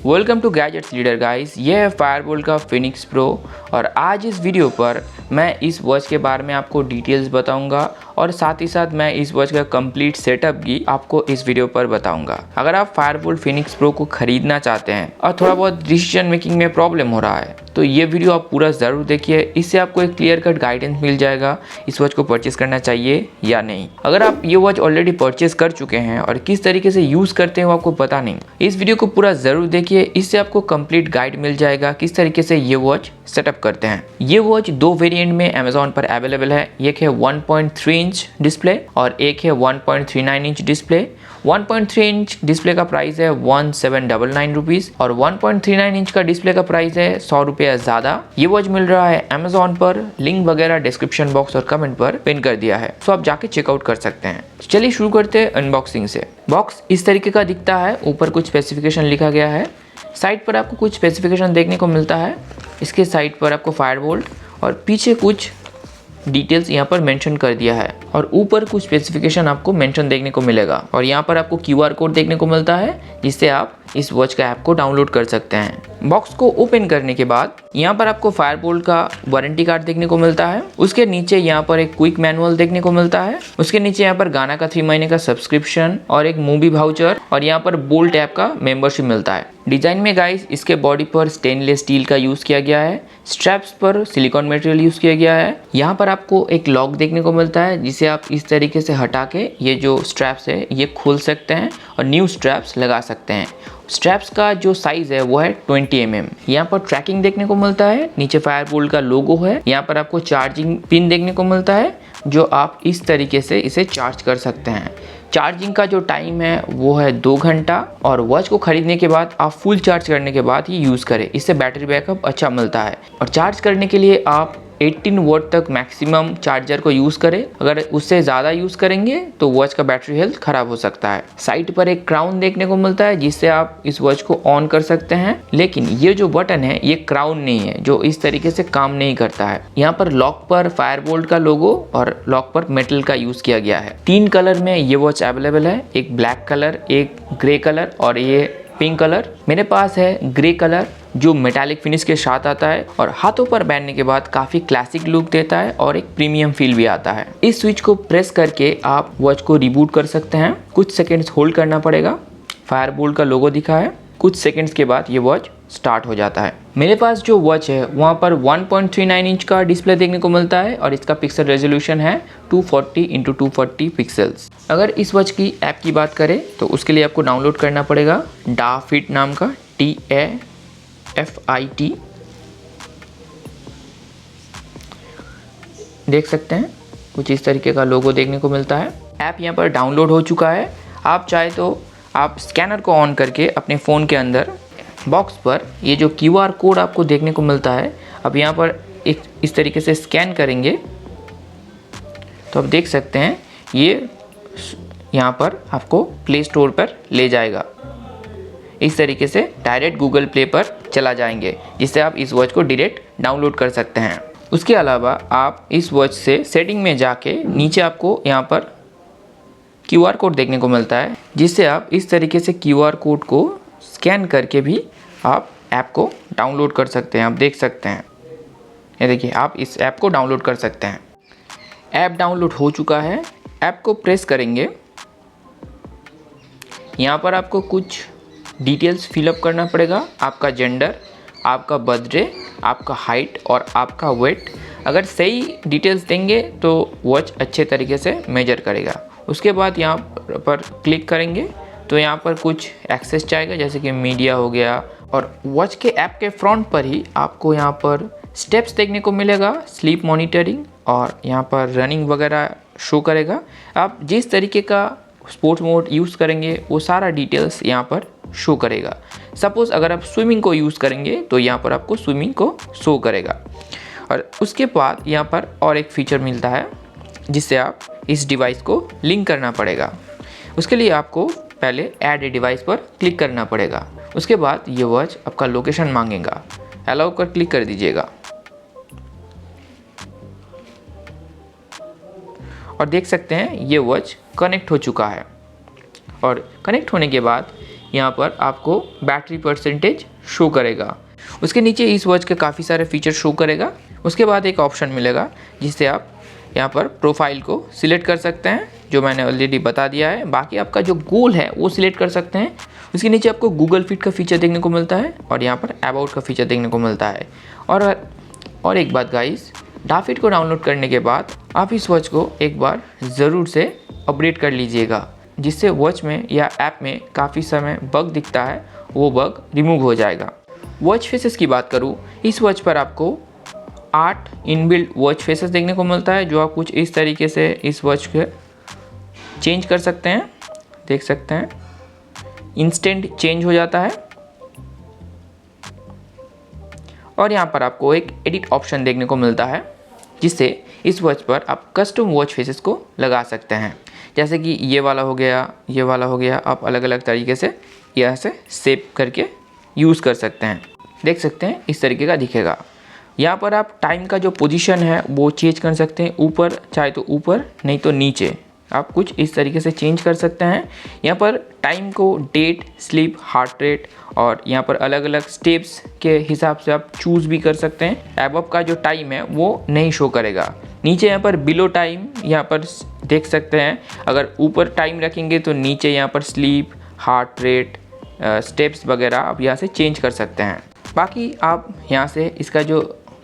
Welcome to gadgets leader guys. ये है Fireboltt का फिनिक्स प्रो और आज इस वीडियो पर मैं इस वॉच के बारे में आपको डिटेल्स बताऊंगा और साथ ही साथ मैं इस वॉच का कंप्लीट सेटअप भी आपको इस वीडियो पर बताऊंगा। अगर आप फायरबोल्ट फिनिक्स प्रो को खरीदना चाहते हैं और थोड़ा बहुत डिसीजन मेकिंग में प्रॉब्लम हो रहा है तो ये वीडियो आप पूरा ज़रूर देखिए। इससे आपको एक क्लियर कट गाइडेंस मिल जाएगा इस वॉच को परचेस करना चाहिए या नहीं। अगर आप ये वॉच ऑलरेडी परचेस कर चुके हैं और किस तरीके से यूज़ करते हैं वो आपको पता नहीं, इस वीडियो को पूरा ज़रूर देखिए। इससे आपको कंप्लीट गाइड मिल जाएगा किस तरीके से ये वॉच सेटअप करते हैं। ये वॉच दो वेरिएंट में अमेजोन पर अवेलेबल है। एक है 1.3 इंच डिस्प्ले और एक है 1.39 इंच डिस्प्ले। 1.3 इंच डिस्प्ले का प्राइस है 1799 रुपीज़ और 1.39 इंच का डिस्प्ले का प्राइस है 100 रुपये ज़्यादा। ये वॉच मिल रहा है अमेजोन पर, लिंक वगैरह डिस्क्रिप्शन बॉक्स और कमेंट पर पिन कर दिया है, तो आप जाके चेकआउट कर सकते हैं। चलिए शुरू करते हैं अनबॉक्सिंग से। बॉक्स इस तरीके का दिखता है, ऊपर कुछ स्पेसिफिकेशन लिखा गया है, साइड पर आपको कुछ स्पेसिफिकेशन देखने को मिलता है। इसके साइड पर आपको फायरबोल्ट और पीछे कुछ डिटेल्स यहाँ पर मेंशन कर दिया है और ऊपर कुछ स्पेसिफिकेशन आपको मेंशन देखने को मिलेगा और यहाँ पर आपको QR कोड देखने को मिलता है जिससे आप इस वॉच का ऐप को डाउनलोड कर सकते हैं। बॉक्स को ओपन करने के बाद यहाँ पर आपको फायरबोल्ट का वारंटी कार्ड देखने को मिलता है। उसके नीचे यहाँ पर एक क्विक मैनुअल देखने को मिलता है। उसके नीचे यहाँ पर गाना का 3 महीने का सब्सक्रिप्शन और एक मूवी वाउचर और यहाँ पर बोल्ट ऐप का मेंबरशिप मिलता है। डिजाइन में गाइस इसके बॉडी पर स्टेनलेस स्टील का यूज किया गया है, स्ट्रैप्स पर सिलिकॉन मटेरियल यूज किया गया है। यहाँ पर आपको एक लॉक देखने को मिलता है जिसे आप इस तरीके से हटा के ये जो स्ट्रैप्स है ये खोल सकते हैं और न्यू स्ट्रैप्स लगा सकते हैं। स्ट्रैप्स का जो साइज है वो है 20 mm। यहाँ पर ट्रैकिंग देखने को मिलता है, नीचे फायरबोल्ट का लोगो है। यहाँ पर आपको चार्जिंग पिन देखने को मिलता है जो आप इस तरीके से इसे चार्ज कर सकते हैं। चार्जिंग का जो टाइम है वो है 2 घंटा और वॉच को खरीदने के बाद आप फुल चार्ज करने के बाद ही यूज़ करें, इससे बैटरी बैकअप अच्छा मिलता है। और चार्ज करने के लिए आप 18 वोल्ट तक मैक्सिमम चार्जर को यूज़ करें, अगर उससे ज़्यादा यूज़ करेंगे तो वॉच का बैटरी हेल्थ ख़राब हो सकता है। साइड पर एक क्राउन देखने को मिलता है जिससे आप इस वॉच को ऑन कर सकते हैं, लेकिन ये जो बटन है ये क्राउन नहीं है जो इस तरीके से काम नहीं करता है। यहाँ पर लॉक पर फायरबोल्ट का लोगो और लॉक पर मेटल का यूज़ किया गया है। 3 कलर में ये वॉच अवेलेबल है, एक ब्लैक कलर, एक ग्रे कलर और ये पिंक कलर। मेरे पास है ग्रे कलर जो मेटालिक फिनिश के साथ आता है और हाथों पर पहनने के बाद काफ़ी क्लासिक लुक देता है और एक प्रीमियम फील भी आता है। इस स्विच को प्रेस करके आप वॉच को रिबूट कर सकते हैं। कुछ सेकंड्स होल्ड करना पड़ेगा। फायरबोल्ट का लोगो दिखा है, कुछ सेकंड्स के बाद ये वॉच स्टार्ट हो जाता है। मेरे पास जो वॉच है वहाँ पर 1.39 इंच का डिस्प्ले देखने को मिलता है और इसका पिक्सल रेजोल्यूशन है 240x240 पिक्सल्स। अगर इस वॉच की ऐप की बात करें तो उसके लिए आपको डाउनलोड करना पड़ेगा DAFIT नाम का, DAFIT। देख सकते हैं कुछ इस तरीके का लोगो देखने को मिलता है। ऐप यहाँ पर डाउनलोड हो चुका है। आप चाहे तो आप स्कैनर को ऑन करके अपने फ़ोन के अंदर बॉक्स पर ये जो QR कोड आपको देखने को मिलता है, अब यहाँ पर एक इस तरीके से स्कैन करेंगे तो आप देख सकते हैं ये यहाँ पर आपको प्ले स्टोर पर ले जाएगा। इस तरीके से डायरेक्ट गूगल प्ले पर चला जाएंगे जिससे आप इस वॉच को डायरेक्ट डाउनलोड कर सकते हैं। उसके अलावा आप इस वॉच से सेटिंग में जाके नीचे आपको यहाँ पर QR कोड देखने को मिलता है जिससे आप इस तरीके से QR कोड को स्कैन करके भी आप ऐप को डाउनलोड कर सकते हैं। आप देख सकते हैं, ये देखिए आप इस ऐप को डाउनलोड कर सकते हैं। ऐप डाउनलोड हो चुका है। ऐप को प्रेस करेंगे, यहाँ पर आपको कुछ डिटेल्स फिलअप करना पड़ेगा। आपका जेंडर, आपका बर्थडे, आपका हाइट और आपका वेट। अगर सही डिटेल्स देंगे तो वॉच अच्छे तरीके से मेजर करेगा। उसके बाद यहाँ पर क्लिक करेंगे तो यहाँ पर कुछ एक्सेस चाहेगा जैसे कि मीडिया हो गया और वॉच के ऐप के फ्रंट पर ही आपको यहाँ पर स्टेप्स देखने को मिलेगा, स्लीप मॉनिटरिंग और यहाँ पर रनिंग वगैरह शो करेगा। आप जिस तरीके का स्पोर्ट्स मोड यूज़ करेंगे वो सारा डिटेल्स यहाँ पर शो करेगा। सपोज़ अगर आप स्विमिंग को यूज़ करेंगे तो यहाँ पर आपको स्विमिंग को शो करेगा। और उसके बाद यहाँ पर और एक फीचर मिलता है जिससे आप इस डिवाइस को लिंक करना पड़ेगा। उसके लिए आपको पहले ऐड ए डिवाइस पर क्लिक करना पड़ेगा। उसके बाद ये वॉच आपका लोकेशन मांगेगा, अलाउ कर क्लिक कर दीजिएगा और देख सकते हैं ये वॉच कनेक्ट हो चुका है। और कनेक्ट होने के बाद यहाँ पर आपको बैटरी परसेंटेज शो करेगा। उसके नीचे इस वॉच के काफ़ी सारे फीचर शो करेगा। उसके बाद एक ऑप्शन मिलेगा जिससे आप यहाँ पर प्रोफाइल को सिलेक्ट कर सकते हैं, जो मैंने ऑलरेडी बता दिया है। बाकी आपका जो गोल है वो सिलेक्ट कर सकते हैं। उसके नीचे आपको गूगल फिट का फीचर देखने को मिलता है और यहाँ पर अबाउट का फीचर देखने को मिलता है। और एक बात गाइस, डाफिट को डाउनलोड करने के बाद आप इस वॉच को एक बार ज़रूर से अपडेट कर लीजिएगा, जिससे वॉच में या ऐप में काफ़ी समय बग दिखता है वो बग रिमूव हो जाएगा। वॉच फेसेस की बात करूँ, इस वॉच पर आपको 8 इनबिल्ट वॉच फेसेस देखने को मिलता है, जो आप कुछ इस तरीके से इस वॉच के चेंज कर सकते हैं। देख सकते हैं इंस्टेंट चेंज हो जाता है। और यहाँ पर आपको एक एडिट ऑप्शन देखने को मिलता है, जिससे इस वॉच पर आप कस्टम वॉच फेसेस को लगा सकते हैं। जैसे कि ये वाला हो गया, ये वाला हो गया, आप अलग अलग तरीके से यहाँ से सेव करके यूज़ कर सकते हैं। देख सकते हैं इस तरीके का दिखेगा। यहाँ पर आप टाइम का जो पोजीशन है वो चेंज कर सकते हैं, ऊपर चाहे तो ऊपर, नहीं तो नीचे, आप कुछ इस तरीके से चेंज कर सकते हैं। यहाँ पर टाइम को डेट, स्लीप, हार्ट रेट और यहाँ पर अलग अलग स्टेप्स के हिसाब से आप चूज़ भी कर सकते हैं। एबव का जो टाइम है वो नहीं शो करेगा। नीचे यहाँ पर बिलो टाइम यहाँ पर देख सकते हैं। अगर ऊपर टाइम रखेंगे तो नीचे यहाँ पर स्लीप, हार्ट रेट, स्टेप्स वगैरह आप यहाँ से चेंज कर सकते हैं। बाकी आप यहाँ से इसका जो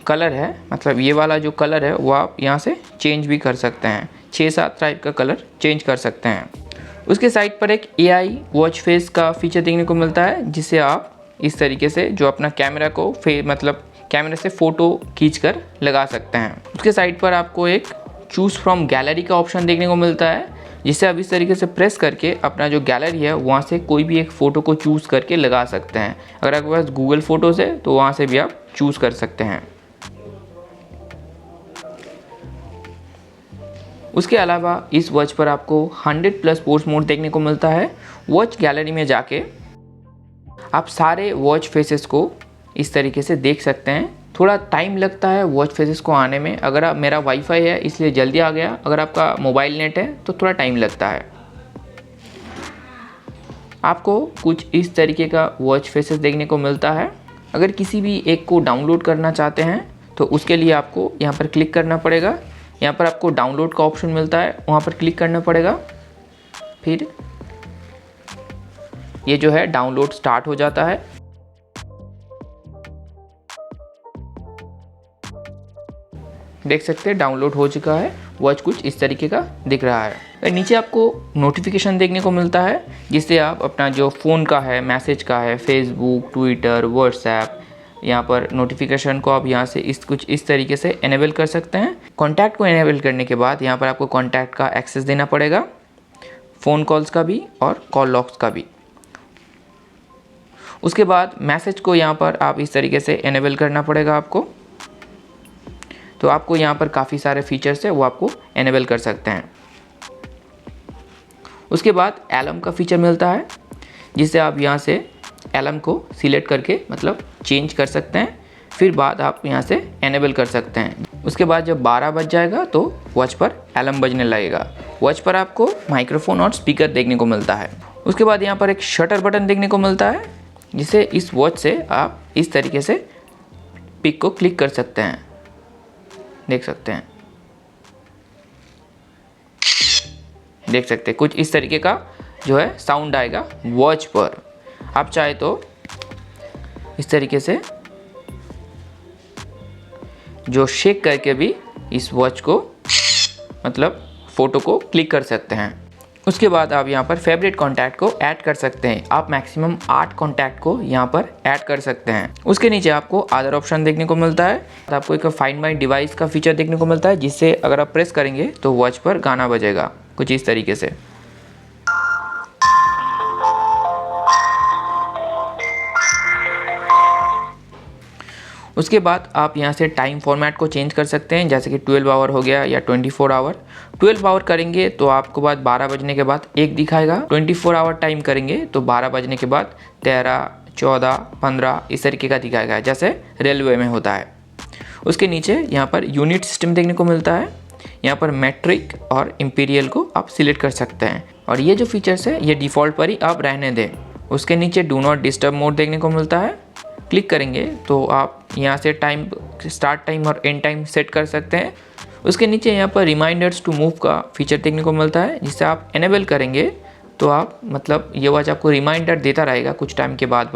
कलर है, मतलब ये वाला जो कलर है वो आप यहाँ से चेंज भी कर सकते हैं। 6-7 टाइप का कलर चेंज कर सकते हैं। उसके साइड पर एक AI वॉच फेस का फीचर देखने को मिलता है, जिससे आप इस तरीके से जो अपना कैमरा को मतलब कैमरे से फ़ोटो खींचकर लगा सकते हैं। उसके साइड पर आपको एक चूज़ फ्रॉम गैलरी का ऑप्शन देखने को मिलता है, जिससे आप इस तरीके से प्रेस करके अपना जो गैलरी है वहाँ से कोई भी एक फ़ोटो को चूज़ करके लगा सकते हैं। अगर आपके पास गूगल फ़ोटोज़ है तो वहाँ से भी आप चूज़ कर सकते हैं। उसके अलावा इस वॉच पर आपको 100+ पोर्ट्स मोड देखने को मिलता है। वॉच गैलरी में जाके आप सारे वॉच फेसेस को इस तरीके से देख सकते हैं। थोड़ा टाइम लगता है वॉच फेसेस को आने में। अगर आप, मेरा वाईफाई है इसलिए जल्दी आ गया, अगर आपका मोबाइल नेट है तो थोड़ा टाइम लगता है। आपको कुछ इस तरीके का वॉच फेसेस देखने को मिलता है। अगर किसी भी एक को डाउनलोड करना चाहते हैं तो उसके लिए आपको यहाँ पर क्लिक करना पड़ेगा। यहाँ पर आपको डाउनलोड का ऑप्शन मिलता है, वहाँ पर क्लिक करना पड़ेगा। फिर ये जो है डाउनलोड स्टार्ट हो जाता है। देख सकते हैं डाउनलोड हो चुका है। वॉच कुछ इस तरीके का दिख रहा है। नीचे आपको नोटिफिकेशन देखने को मिलता है, जिससे आप अपना जो फ़ोन का है, मैसेज का है, फेसबुक, ट्विटर, व्हाट्सएप, यहाँ पर नोटिफिकेशन को आप यहाँ से कुछ इस तरीके से इनेबल कर सकते हैं। कॉन्टैक्ट को इनेबल करने के बाद यहाँ पर आपको कॉन्टैक्ट का एक्सेस देना पड़ेगा, फ़ोन कॉल्स का भी और कॉल लॉग्स का भी। उसके बाद मैसेज को यहाँ पर आप इस तरीके से इनेबल करना पड़ेगा आपको। तो आपको यहाँ पर काफ़ी सारे फीचर्स है वो आपको इनेबल कर सकते हैं। उसके बाद अलार्म का फीचर मिलता है, जिससे आप यहाँ से अलार्म को सिलेक्ट करके मतलब चेंज कर सकते हैं। फिर बाद आप यहाँ से इनेबल कर सकते हैं। उसके बाद जब 12 बज जाएगा तो वॉच पर अलार्म बजने लगेगा। वॉच पर आपको माइक्रोफोन और स्पीकर देखने को मिलता है। उसके बाद यहाँ पर एक शटर बटन देखने को मिलता है, जिसे इस वॉच से आप इस तरीके से पिक को क्लिक कर सकते हैं। देख सकते हैं, देख सकते हैं कुछ इस तरीके का जो है साउंड आएगा वॉच पर। आप चाहे तो इस तरीके से जो शेक करके भी इस वॉच को मतलब फ़ोटो को क्लिक कर सकते हैं। उसके बाद आप यहाँ पर फेवरेट कॉन्टैक्ट को ऐड कर सकते हैं। आप मैक्सिमम 8 कॉन्टैक्ट को यहाँ पर ऐड कर सकते हैं। उसके नीचे आपको अदर ऑप्शन देखने को मिलता है। आपको एक फाइंड माय डिवाइस का फीचर देखने को मिलता है, जिससे अगर आप प्रेस करेंगे तो वॉच पर गाना बजेगा कुछ इस तरीके से। उसके बाद आप यहाँ से टाइम फॉर्मेट को चेंज कर सकते हैं, जैसे कि 12 आवर हो गया या 24 आवर। 12 आवर करेंगे तो आपको बाद 12 बजने के बाद 1 दिखाएगा। 24 आवर टाइम करेंगे तो 12 बजने के बाद 13, 14, 15 इस तरीके का दिखाएगा, जैसे रेलवे में होता है। उसके नीचे यहाँ पर यूनिट सिस्टम देखने को मिलता है। यहाँ पर मैट्रिक और इम्पीरियल को आप सिलेक्ट कर सकते हैं। और ये जो फीचर्स है ये डिफ़ॉल्ट पर ही आप रहने दें। उसके नीचे डू नॉट डिस्टर्ब मोड देखने को मिलता है। क्लिक करेंगे तो आप यहाँ से टाइम, स्टार्ट टाइम और एंड टाइम सेट कर सकते हैं। उसके नीचे यहाँ पर रिमाइंडर्स टू मूव का फीचर देखने को मिलता है, जिससे आप इनेबल करेंगे तो आप मतलब ये वॉच आपको रिमाइंडर देता रहेगा कुछ टाइम के बाद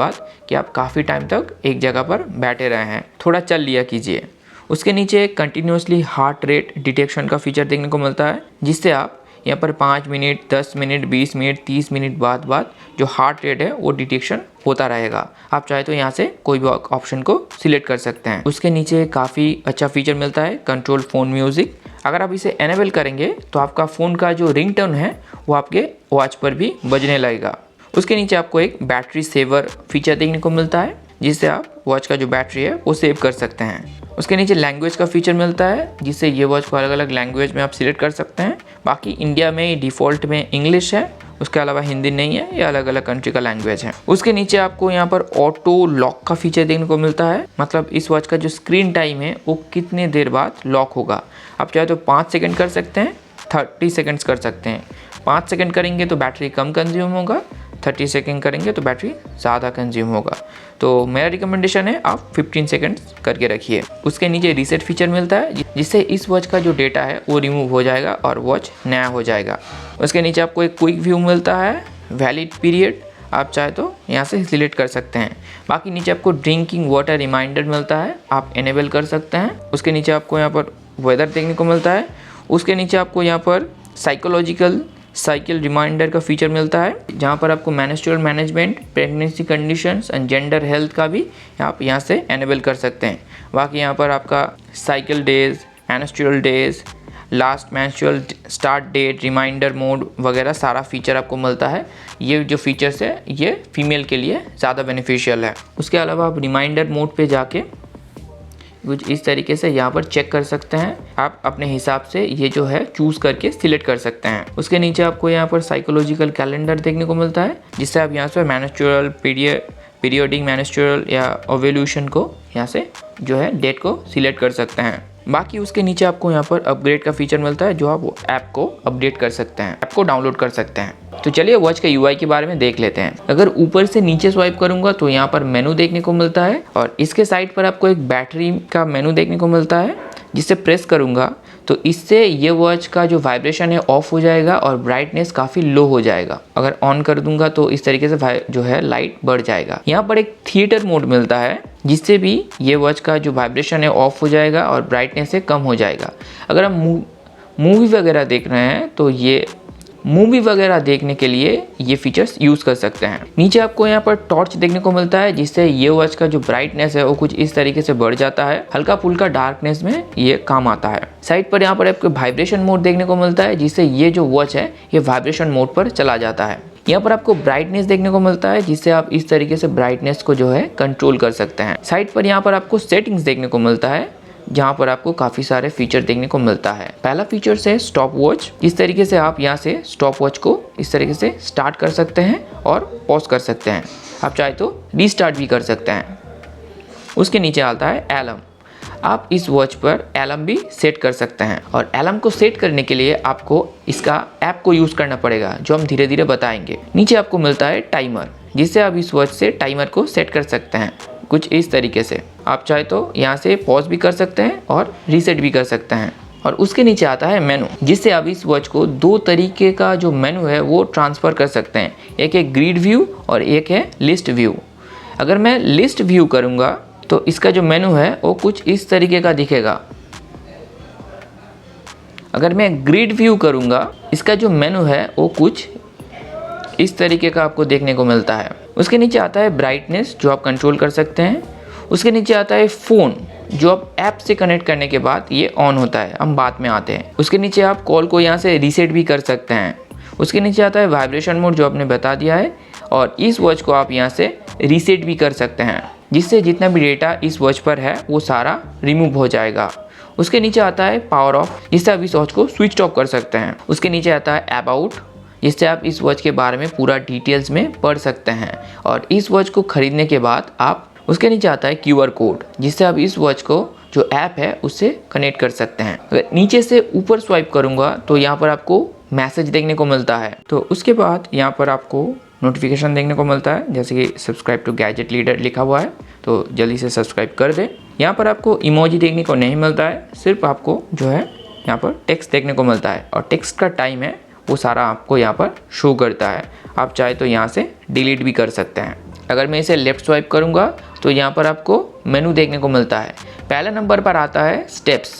कि आप काफ़ी टाइम तक एक जगह पर बैठे रहे हैं, थोड़ा चल लिया कीजिए। उसके नीचे कंटिन्यूसली हार्ट रेट डिटेक्शन का फीचर देखने को मिलता है, जिससे आप यहाँ पर 5 मिनट, 10 मिनट, 20 मिनट, 30 मिनट बाद जो हार्ट रेट है वो डिटेक्शन होता रहेगा। आप चाहे तो यहाँ से कोई भी ऑप्शन को सिलेक्ट कर सकते हैं। उसके नीचे काफ़ी अच्छा फीचर मिलता है कंट्रोल फ़ोन म्यूज़िक। अगर आप इसे एनेबल करेंगे तो आपका फ़ोन का जो रिंगटोन है वो आपके वॉच पर भी बजने लगेगा। उसके नीचे आपको एक बैटरी सेवर फीचर देखने को मिलता है, जिससे आप वॉच का जो बैटरी है वो सेव कर सकते हैं। उसके नीचे लैंग्वेज का फीचर मिलता है, जिससे ये वॉच को अलग अलग लैंग्वेज में आप सिलेक्ट कर सकते हैं। बाकी इंडिया में डिफ़ॉल्ट में इंग्लिश है, उसके अलावा हिंदी नहीं है, ये अलग अलग कंट्री का लैंग्वेज है। उसके नीचे आपको यहाँ पर ऑटो लॉक का फीचर देखने को मिलता है, मतलब इस वॉच का जो स्क्रीन टाइम है वो कितने देर बाद लॉक होगा। आप चाहे तो 5 सेकंड कर सकते हैं, 30 सेकंड्स कर सकते हैं। 5 सेकंड करेंगे तो बैटरी कम कंज्यूम होगा, 30 सेकंड करेंगे तो बैटरी ज़्यादा कंज्यूम होगा। तो मेरा रिकमेंडेशन है आप 15 सेकंड्स करके रखिए। उसके नीचे रीसेट फीचर मिलता है, जिससे इस वॉच का जो डेटा है वो रिमूव हो जाएगा और वॉच नया हो जाएगा। उसके नीचे आपको एक क्विक व्यू मिलता है, वैलिड पीरियड आप चाहे तो यहाँ से सिलेक्ट कर सकते हैं। बाकी नीचे आपको ड्रिंकिंग वाटर रिमाइंडर मिलता है, आप इनेबल कर सकते हैं। उसके नीचे आपको यहाँ पर वेदर देखने को मिलता है। उसके नीचे आपको यहाँ पर साइकोलॉजिकल साइकिल रिमाइंडर का फीचर मिलता है, जहाँ पर आपको menstrual management, pregnancy conditions and gender health का भी आप यहाँ से एनेबल कर सकते हैं। बाकी यहाँ पर आपका cycle days, menstrual days, last menstrual start date, reminder mode वगैरह सारा फीचर आपको मिलता है। ये जो फीचर्स है ये फीमेल के लिए ज़्यादा बेनिफिशियल है। उसके अलावा आप रिमाइंडर मोड पे जाके कुछ इस तरीके से यहाँ पर चेक कर सकते हैं। आप अपने हिसाब से ये जो है चूज़ करके सिलेक्ट कर सकते हैं। उसके नीचे आपको यहाँ पर साइकोलॉजिकल कैलेंडर देखने को मिलता है, जिससे आप यहाँ से मेंस्ट्रुअल पीरियडिक मेंस्ट्रुअल या ओव्यूलेशन को यहाँ से जो है डेट को सिलेक्ट कर सकते हैं। बाकी उसके नीचे आपको यहाँ पर अपग्रेड का फीचर मिलता है, जो आप ऐप को अपडेट कर सकते हैं, ऐप को डाउनलोड कर सकते हैं। तो चलिए वॉच के यूआई के बारे में देख लेते हैं। अगर ऊपर से नीचे स्वाइप करूंगा तो यहाँ पर मेनू देखने को मिलता है, और इसके साइड पर आपको एक बैटरी का मेनू देखने को मिलता है, जिसे प्रेस करूंगा तो इससे ये वॉच का जो वाइब्रेशन है ऑफ हो जाएगा और ब्राइटनेस काफ़ी लो हो जाएगा। अगर ऑन कर दूंगा तो इस तरीके से जो है लाइट बढ़ जाएगा। यहाँ पर एक थिएटर मोड मिलता है, जिससे भी ये वॉच का जो वाइब्रेशन है ऑफ हो जाएगा और ब्राइटनेस से कम हो जाएगा। अगर हम मूवी वगैरह देख रहे हैं तो ये मूवी वगैरह देखने के लिए ये फीचर्स यूज़ कर सकते हैं। नीचे आपको यहाँ पर टॉर्च देखने को मिलता है, जिससे ये वॉच का जो ब्राइटनेस है वो कुछ इस तरीके से बढ़ जाता है, हल्का फुल्का डार्कनेस में ये काम आता है। साइड पर यहाँ पर आपको वाइब्रेशन मोड देखने को मिलता है, जिससे ये जो वॉच है ये वाइब्रेशन मोड पर चला जाता है। यहाँ पर आपको ब्राइटनेस देखने को मिलता है, जिससे आप इस तरीके से ब्राइटनेस को जो है कंट्रोल कर सकते हैं। साइड पर यहाँ पर आपको सेटिंग्स देखने को मिलता है, जहाँ पर आपको काफ़ी सारे फीचर देखने को मिलता है। पहला फीचर है स्टॉप वॉच। इस तरीके से आप यहाँ से स्टॉप वॉच को इस तरीके से स्टार्ट कर सकते हैं और पॉज कर सकते हैं। आप चाहे तो रीस्टार्ट भी कर सकते हैं। उसके नीचे आता है अलार्म। आप इस वॉच पर अलार्म भी सेट कर सकते हैं, और अलार्म को सेट करने के लिए आपको इसका ऐप को यूज़ करना पड़ेगा, जो हम धीरे धीरे बताएंगे। नीचे आपको मिलता है टाइमर, जिससे आप इस वॉच से टाइमर को सेट कर सकते हैं कुछ इस तरीके से। आप चाहे तो यहाँ से पॉज भी कर सकते हैं और रीसेट भी कर सकते हैं। और उसके नीचे आता है मेनू, जिससे आप इस वॉच को 2 तरीके का जो मेनू है वो ट्रांसफ़र कर सकते हैं। एक है ग्रिड व्यू और एक है लिस्ट व्यू। अगर मैं लिस्ट व्यू करूँगा तो इसका जो मेनू है वो कुछ इस तरीके का दिखेगा। अगर मैं ग्रिड व्यू करूँगा, इसका जो मेनू है वो कुछ इस तरीके का आपको देखने को मिलता है। उसके नीचे आता है ब्राइटनेस, जो आप कंट्रोल कर सकते हैं। उसके नीचे आता है फ़ोन, जो आप ऐप से कनेक्ट करने के बाद ये ऑन होता है। हम बाद में आते हैं। उसके नीचे आप कॉल को यहाँ से रीसेट भी कर सकते हैं। उसके नीचे आता है वाइब्रेशन मोड, जो आपने बता दिया है, और इस वॉच को आप यहाँ से रीसेट भी कर सकते हैं, जिससे जितना भी डेटा इस वॉच पर है वो सारा रिमूव हो जाएगा। उसके नीचे आता है पावर ऑफ, जिससे आप इस वॉच को स्विच ऑफ कर सकते हैं। उसके नीचे आता है अबाउट, जिससे आप इस वॉच के बारे में पूरा डिटेल्स में पढ़ सकते हैं, और इस वॉच को खरीदने के बाद आप उसके नीचे आता है QR कोड, जिससे आप इस वॉच को जो ऐप है उससे कनेक्ट कर सकते हैं। अगर नीचे से ऊपर स्वाइप करूंगा तो यहाँ पर आपको मैसेज देखने को मिलता है। तो उसके बाद यहाँ पर आपको नोटिफिकेशन देखने को मिलता है, जैसे कि सब्सक्राइब टू गैजेट लीडर लिखा हुआ है, तो जल्दी से सब्सक्राइब कर दें। यहाँ पर आपको इमोजी देखने को नहीं मिलता है, सिर्फ आपको जो है यहाँ पर टेक्स्ट देखने को मिलता है, और टेक्स्ट का टाइम है वो सारा आपको यहाँ पर शो करता है। आप चाहे तो यहाँ से डिलीट भी कर सकते हैं। अगर मैं इसे लेफ़्ट स्वाइप करूँगा तो यहाँ पर आपको मेनू देखने को मिलता है। पहला नंबर पर आता है स्टेप्स,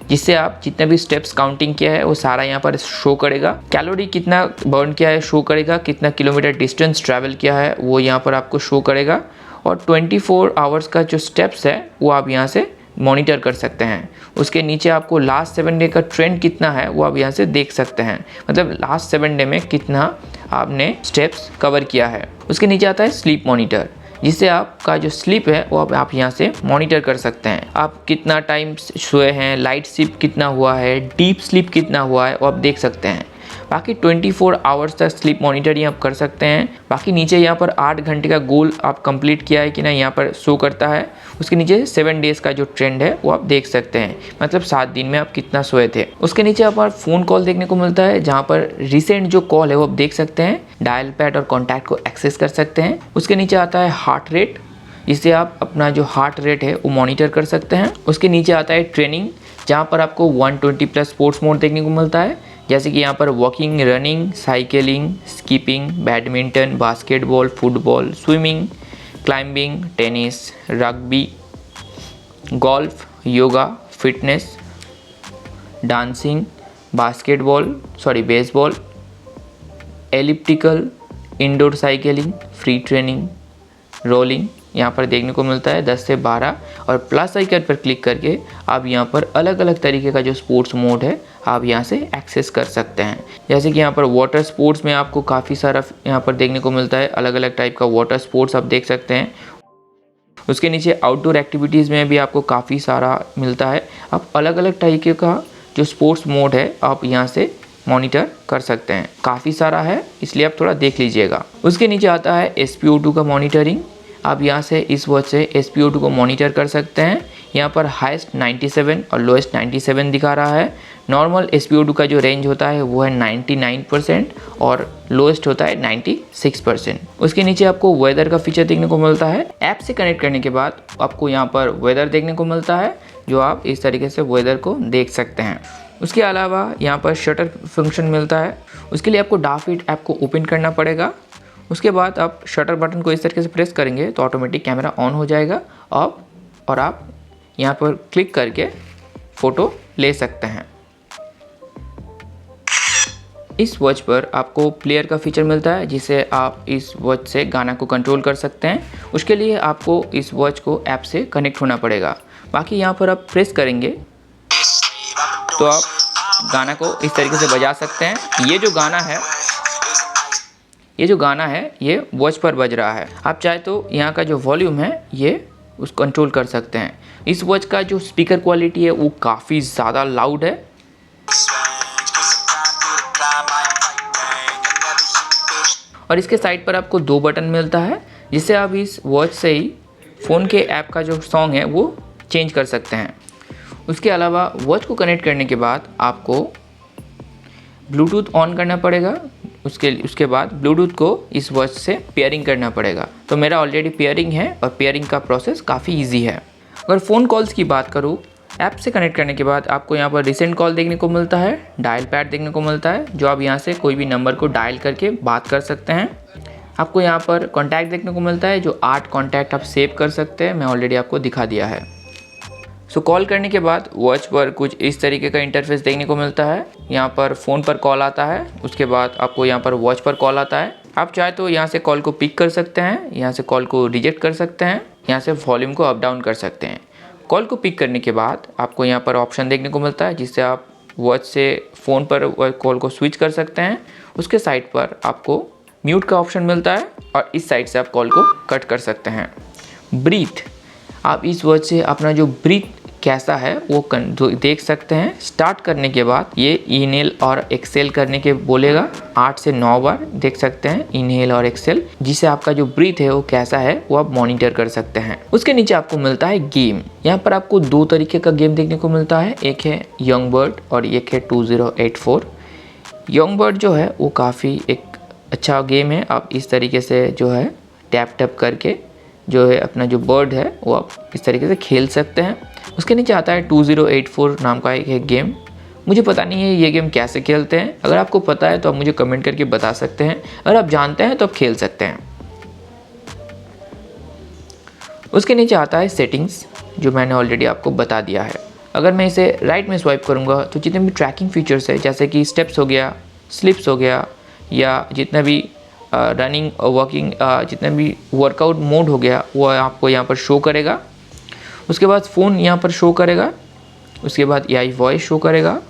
जिससे आप जितने भी स्टेप्स काउंटिंग किया है वो सारा यहाँ पर शो करेगा। कैलोरी कितना बर्न किया है शो करेगा, कितना किलोमीटर डिस्टेंस ट्रैवल किया है वो यहाँ पर आपको शो करेगा, और 24 आवर्स का जो स्टेप्स है वो आप यहाँ से मॉनिटर कर सकते हैं। उसके नीचे आपको लास्ट 7 डे का ट्रेंड कितना है वो आप यहाँ से देख सकते हैं, मतलब लास्ट 7 डे में कितना आपने स्टेप्स कवर किया है। उसके नीचे आता है स्लीप मॉनिटर, जिससे आपका जो स्लीप है वो आप यहाँ से मॉनिटर कर सकते हैं। आप कितना टाइम सोए हैं, लाइट स्लीप कितना हुआ है, डीप स्लीप कितना हुआ है वो आप देख सकते हैं। बाकी 24 आवर्स तक स्लीप मॉनिटरिंग आप कर सकते हैं। बाकी नीचे यहाँ पर 8 घंटे का गोल आप कंप्लीट किया है कि नहीं यहाँ पर शो करता है। उसके नीचे 7 डेज़ का जो ट्रेंड है वो आप देख सकते हैं, मतलब 7 दिन में आप कितना सोए थे। उसके नीचे आप फ़ोन कॉल देखने को मिलता है, जहाँ पर रिसेंट जो कॉल है वो आप देख सकते हैं। डायल पैड और कॉन्टैक्ट को एक्सेस कर सकते हैं। उसके नीचे आता है हार्ट रेट, जिससे आप अपना जो हार्ट रेट है वो मॉनिटर कर सकते हैं। उसके नीचे आता है ट्रेनिंग, जहाँ पर आपको 120+ स्पोर्ट्स मोड देखने को मिलता है, जैसे कि यहाँ पर walking, running, cycling, skipping, badminton, basketball, football, swimming, climbing, tennis, rugby, golf, yoga, fitness, dancing, baseball, elliptical, indoor cycling, free training, rolling यहाँ पर देखने को मिलता है 10 से 12। और प्लस आइकन पर क्लिक करके आप यहाँ पर अलग अलग तरीके का जो स्पोर्ट्स मोड है आप यहाँ से एक्सेस कर सकते हैं। जैसे कि यहाँ पर वाटर स्पोर्ट्स में आपको काफ़ी सारा यहाँ पर देखने को मिलता है, अलग अलग टाइप का वाटर स्पोर्ट्स आप देख सकते हैं। उसके नीचे आउटडोर एक्टिविटीज़ में भी आपको काफ़ी सारा मिलता है। आप अलग अलग तरीके का जो स्पोर्ट्स मोड है आप यहाँ से मॉनिटर कर सकते हैं। काफ़ी सारा है, इसलिए आप थोड़ा देख लीजिएगा। उसके नीचे आता है SpO2 का मॉनिटरिंग। आप यहाँ से इस वॉच से SpO2 को मॉनिटर कर सकते हैं। यहाँ पर हाईएस्ट 97 और लोएस्ट 97 दिखा रहा है। नॉर्मल SpO2 का जो रेंज होता है वो है 99% और लोएस्ट होता है 96%। उसके नीचे आपको वेदर का फीचर देखने को मिलता है। ऐप से कनेक्ट करने के बाद आपको यहाँ पर वेदर देखने को मिलता है, जो आप इस तरीके से वेदर को देख सकते हैं। उसके अलावा यहाँ पर शटर फंक्शन मिलता है। उसके लिए आपको डाफिट ऐप को ओपन करना पड़ेगा। उसके बाद आप शटर बटन को इस तरीके से प्रेस करेंगे तो ऑटोमेटिक कैमरा ऑन हो जाएगा और आप यहाँ पर क्लिक करके फ़ोटो ले सकते हैं। इस वॉच पर आपको प्लेयर का फीचर मिलता है, जिससे आप इस वॉच से गाना को कंट्रोल कर सकते हैं। उसके लिए आपको इस वॉच को ऐप से कनेक्ट होना पड़ेगा। बाकी यहाँ पर आप प्रेस करेंगे तो आप गाना को इस तरीके से बजा सकते हैं। ये जो गाना है ये वॉच पर बज रहा है। आप चाहे तो यहाँ का जो वॉल्यूम है ये उसको कंट्रोल कर सकते हैं। इस वॉच का जो स्पीकर क्वालिटी है वो काफ़ी ज़्यादा लाउड है। और इसके साइड पर आपको 2 बटन मिलता है, जिससे आप इस वॉच से ही फ़ोन के ऐप का जो सॉन्ग है वो चेंज कर सकते हैं। उसके अलावा वॉच को कनेक्ट करने के बाद आपको ब्लूटूथ ऑन करना पड़ेगा। उसके बाद ब्लूटूथ को इस वॉच से पेयरिंग करना पड़ेगा। तो मेरा ऑलरेडी पेयरिंग है और पेयरिंग का प्रोसेस काफ़ी इजी है। अगर फ़ोन कॉल्स की बात करूँ, ऐप से कनेक्ट करने के बाद आपको यहाँ पर रिसेंट कॉल देखने को मिलता है, डायल पैड देखने को मिलता है, जो आप यहाँ से कोई भी नंबर को डायल करके बात कर सकते हैं। आपको यहाँ पर कॉन्टैक्ट देखने को मिलता है, जो 8 कॉन्टैक्ट आप सेव कर सकते हैं। मैं ऑलरेडी आपको दिखा दिया है। सो कॉल करने के बाद वॉच पर कुछ इस तरीके का इंटरफेस देखने को मिलता है। यहाँ पर फ़ोन पर कॉल आता है, उसके बाद आपको यहाँ पर वॉच पर कॉल आता है। आप चाहे तो यहाँ से कॉल को पिक कर सकते हैं, यहाँ से कॉल को रिजेक्ट कर सकते हैं, यहाँ से वॉल्यूम को अप डाउन कर सकते हैं। कॉल को पिक करने के बाद आपको यहाँ पर ऑप्शन देखने को मिलता है, जिससे आप वॉच से फ़ोन पर कॉल को स्विच कर सकते हैं। उसके साइड पर आपको म्यूट का ऑप्शन मिलता है और इस साइड से आप कॉल को कट कर सकते हैं। ब्रीथ, आप इस वॉच से अपना जो ब्रीथ कैसा है वो देख सकते हैं। स्टार्ट करने के बाद ये इनहेल और एक्सेल करने के बोलेगा, 8 से 9 बार देख सकते हैं इनहेल और एक्सेल, जिससे आपका जो ब्रीथ है वो कैसा है वो आप मॉनिटर कर सकते हैं। उसके नीचे आपको मिलता है गेम। यहाँ पर आपको 2 तरीके का गेम देखने को मिलता है, एक है यंग बर्ड और एक है 2084। यंग बर्ड जो है वो काफ़ी एक अच्छा गेम है। आप इस तरीके से जो है टैप टैप करके जो है अपना जो बर्ड है वो आप इस तरीके से खेल सकते हैं। उसके नीचे आता है 2084 नाम का एक गेम। मुझे पता नहीं है ये गेम कैसे खेलते हैं। अगर आपको पता है तो आप मुझे कमेंट करके बता सकते हैं। अगर आप जानते हैं तो आप खेल सकते हैं। उसके नीचे आता है सेटिंग्स, जो मैंने ऑलरेडी आपको बता दिया है। अगर मैं इसे राइट में स्वाइप करूँगा तो जितने भी ट्रैकिंग फीचर्स है, जैसे कि स्टेप्स हो गया, स्लिप्स हो गया, या जितना भी रनिंग वॉकिंग जितना भी वर्कआउट मोड हो गया, वो आपको यहाँ पर शो करेगा। उसके बाद फ़ोन यहाँ पर शो करेगा। उसके बाद AI वॉइस शो करेगा।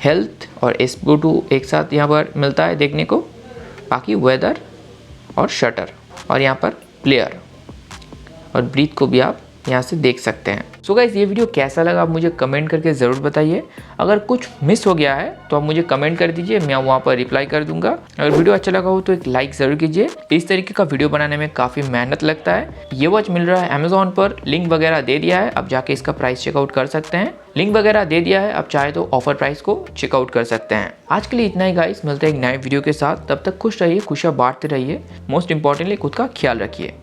हेल्थ और SPO2 एक साथ यहाँ पर मिलता है देखने को। बाकी वेदर और शटर और यहाँ पर प्लेयर और ब्रीथ को भी आप यहाँ से देख सकते हैं। सो गाइस, ये वीडियो कैसा लगा आप मुझे कमेंट करके ज़रूर बताइए। अगर कुछ मिस हो गया है तो आप मुझे कमेंट कर दीजिए, मैं वहाँ पर रिप्लाई कर दूंगा। अगर वीडियो अच्छा लगा हो तो एक लाइक ज़रूर कीजिए। इस तरीके का वीडियो बनाने में काफ़ी मेहनत लगता है। ये वॉच मिल रहा है अमेजोन पर, लिंक वगैरह दे दिया है, आप जाके इसका प्राइस चेकआउट कर सकते हैं। लिंक वगैरह दे दिया है, आप चाहे तो ऑफर प्राइस को चेकआउट कर सकते हैं। आज के लिए इतना ही गाइस, मिलते हैं एक नए वीडियो के साथ। तब तक खुश रहिए, खुशियाँ बांटते रहिए। मोस्ट इंपॉर्टेंटली खुद का ख्याल रखिए।